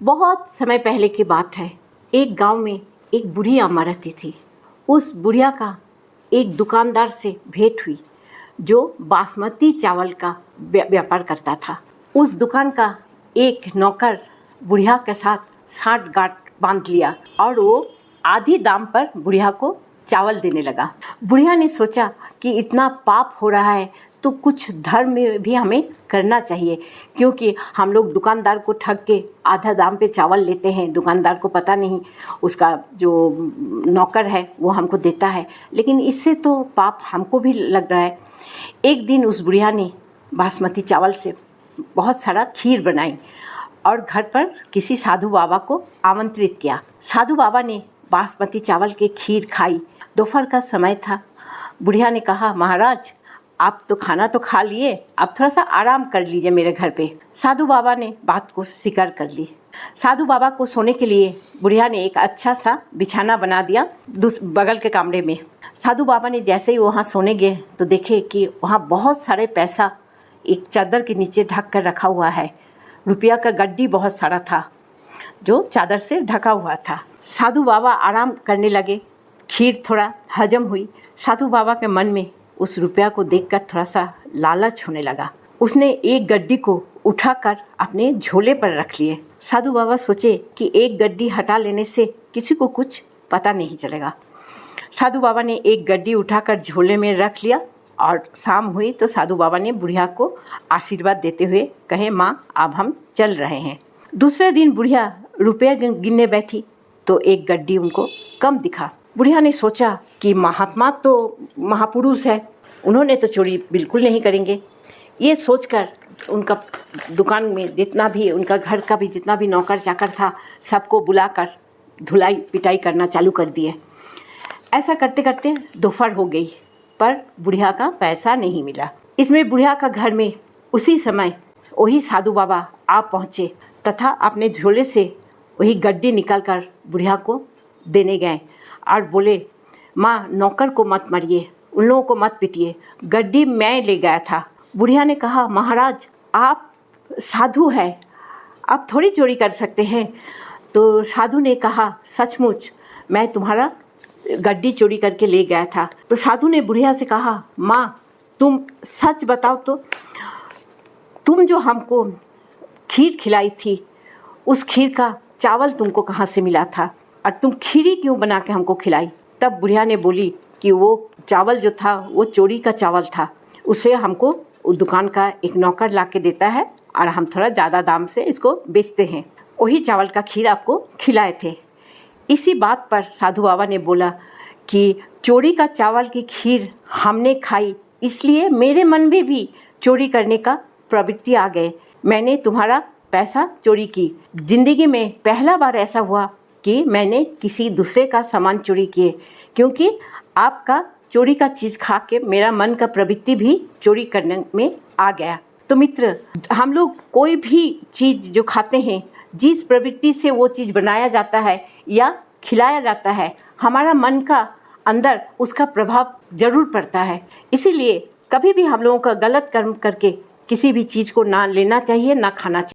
बहुत समय पहले की बात है। एक गांव में एक बूढ़ी अम्मा रहती थी। उस बुढ़िया का एक दुकानदार से भेंट हुई जो बासमती चावल का व्यापार करता था। उस दुकान का एक नौकर बुढ़िया के साथ साठ-गांठ बांध लिया और वो आधी दाम पर बुढ़िया को चावल देने लगा। बुढ़िया ने सोचा कि इतना पाप हो रहा है तो कुछ धर्म में भी हमें करना चाहिए, क्योंकि हम लोग दुकानदार को ठग के आधा दाम पे चावल लेते हैं। दुकानदार को पता नहीं, उसका जो नौकर है वो हमको देता है, लेकिन इससे तो पाप हमको भी लग रहा है। एक दिन उस बुढ़िया ने बासमती चावल से बहुत सारा खीर बनाई और घर पर किसी साधु बाबा को आमंत्रित किया। साधु बाबा ने बासमती चावल की खीर खाई। दोपहर का समय था। बुढ़िया ने कहा, महाराज आप तो खाना तो खा लिए, आप थोड़ा सा आराम कर लीजिए मेरे घर पे। साधु बाबा ने बात को स्वीकार कर ली। साधु बाबा को सोने के लिए बुढ़िया ने एक अच्छा सा बिछाना बना दिया बगल के कमरे में। साधु बाबा ने जैसे ही वहाँ सोने गए तो देखे कि वहाँ बहुत सारे पैसा एक चादर के नीचे ढक कर रखा हुआ है। रुपया का गड्डी बहुत सारा था जो चादर से ढका हुआ था। साधु बाबा आराम करने लगे। खीर थोड़ा हजम हुई। साधु बाबा के मन में उस रुपया को देखकर थोड़ा सा लालच होने लगा। उसने एक गड्डी को उठाकर अपने झोले पर रख लिए। साधु बाबा सोचे कि एक गड्डी हटा लेने से किसी को कुछ पता नहीं चलेगा। साधु बाबा ने एक गड्डी उठाकर झोले में रख लिया और शाम हुई तो साधु बाबा ने बुढ़िया को आशीर्वाद देते हुए कहे, माँ अब हम चल रहे हैं। दूसरे दिन बुढ़िया रुपये गिनने बैठी तो एक गड्डी उनको कम दिखा। बुढ़िया ने सोचा कि महात्मा तो महापुरुष है, उन्होंने तो चोरी बिल्कुल नहीं करेंगे। ये सोचकर उनका दुकान में जितना भी उनका घर का भी जितना भी नौकर चाकर था सबको बुलाकर धुलाई पिटाई करना चालू कर दिए। ऐसा करते करते दोपहर हो गई पर बुढ़िया का पैसा नहीं मिला। इसमें बुढ़िया का घर में उसी समय वही साधु बाबा आ पहुँचे तथा अपने झोले से वही गड्डी निकालकर बुढ़िया को देने गए और बोले, माँ नौकर को मत मारिए, उन लोगों को मत पिटिए, गड्डी मैं ले गया था। बुढ़िया ने कहा, महाराज आप साधु हैं, आप थोड़ी चोरी कर सकते हैं। तो साधु ने कहा, सचमुच मैं तुम्हारा गड्डी चोरी करके ले गया था। तो साधु ने बुढ़िया से कहा, माँ तुम सच बताओ तो, तुम जो हमको खीर खिलाई थी उस खीर का चावल तुमको कहाँ से मिला था और तुम खीरी क्यों बना के हमको खिलाई? तब बुढ़िया ने बोली कि वो चावल जो था वो चोरी का चावल था, उसे हमको दुकान का एक नौकर ला के देता है और हम थोड़ा ज़्यादा दाम से इसको बेचते हैं, वही चावल का खीर आपको खिलाए थे। इसी बात पर साधु बाबा ने बोला कि चोरी का चावल की खीर हमने खाई, इसलिए मेरे मन में भी चोरी करने का प्रवृत्ति आ गए। मैंने तुम्हारा पैसा चोरी की। ज़िंदगी में पहला बार ऐसा हुआ कि मैंने किसी दूसरे का सामान चोरी किए, क्योंकि आपका चोरी का चीज़ खा के मेरा मन का प्रवृत्ति भी चोरी करने में आ गया। तो मित्र, हम लोग कोई भी चीज़ जो खाते हैं, जिस प्रवृत्ति से वो चीज़ बनाया जाता है या खिलाया जाता है, हमारा मन का अंदर उसका प्रभाव ज़रूर पड़ता है। इसीलिए कभी भी हम लोगों का गलत कर्म करके किसी भी चीज़ को ना लेना चाहिए, ना खाना चाहिए।